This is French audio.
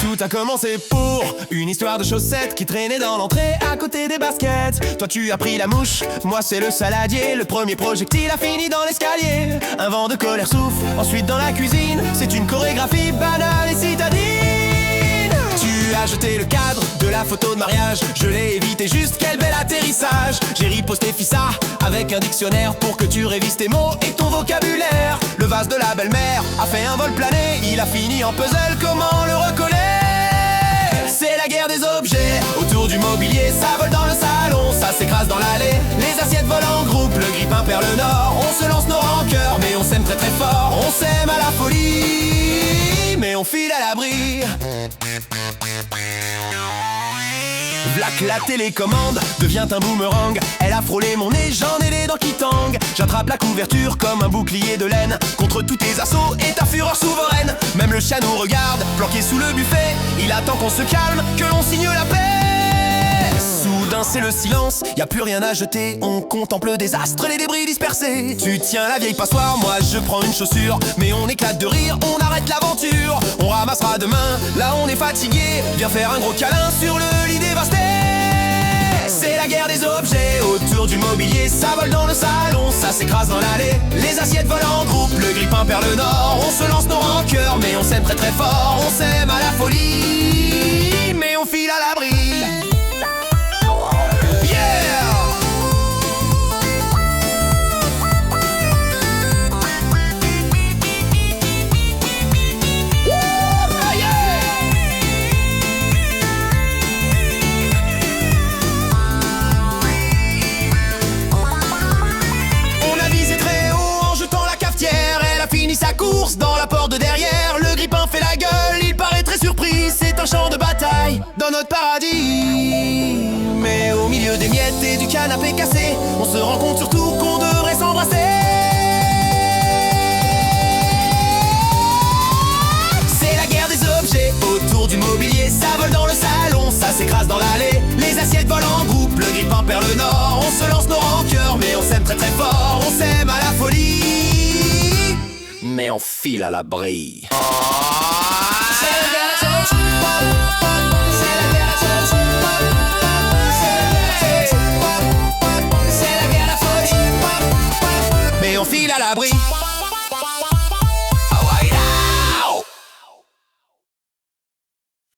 Tout a commencé pour une histoire de chaussettes qui traînait dans l'entrée à côté des baskets. Toi tu as pris la mouche, moi c'est le saladier. Le premier projectile a fini dans l'escalier. Un vent de colère souffle, ensuite dans la cuisine. C'est une chorégraphie banale et citadine. Tu as jeté le cadre de la photo de mariage. Je l'ai évité juste, quel bel atterrissage. J'ai riposté fissa avec un dictionnaire pour que tu révises tes mots et ton vocabulaire. Le vase de la belle-mère a fait un vol plané. Il a fini en puzzle, comment le recoller? C'est la guerre des objets autour du mobilier. Ça vole dans le salon, ça s'écrase dans l'allée. Les assiettes volent en groupe, le grippin perd le nord. On se lance nos rancœurs, mais on s'aime très très fort. On s'aime à la folie, mais on file à l'abri. Vlac, la télécommande devient un boomerang. Elle a frôlé mon nez, j'en ai les dents qui tanguent. J'attrape la couverture comme un bouclier de laine contre tous tes assauts et ta fureur souveraine. Même le chat nous regarde, planqué sous le buffet. Il attend qu'on se calme, que l'on signe la paix. Soudain c'est le silence, y a plus rien à jeter. On contemple le désastre, les débris dispersés. Tu tiens la vieille passoire, moi je prends une chaussure. Mais on éclate de rire, on arrête l'aventure. On ramassera demain, là on est fatigué. Viens faire un gros câlin sur le lit dévasté. C'est la guerre des objets autour du mobilier. Ça vole dans le salon, ça s'écrase dans l'allée. Les assiettes volent en groupe, le grippin perd le nord. On se lance nos rancœurs, mais on s'aime très très fort. On s'aime à la folie, mais on file à l'abri. Sa course dans la porte de derrière. Le grippin fait la gueule, il paraît très surpris. C'est un champ de bataille dans notre paradis. Mais au milieu des miettes et du canapé cassé, on se rend compte surtout qu'on devrait s'embrasser. C'est la guerre des objets autour du mobilier. Ça vole dans le salon, ça s'écrase dans l'allée. Les assiettes volent en groupe, le grippin perd le nord. On se lance nos rancœurs, mais on s'aime très très fort. On s'aime à la folie, mais on file à l'abri.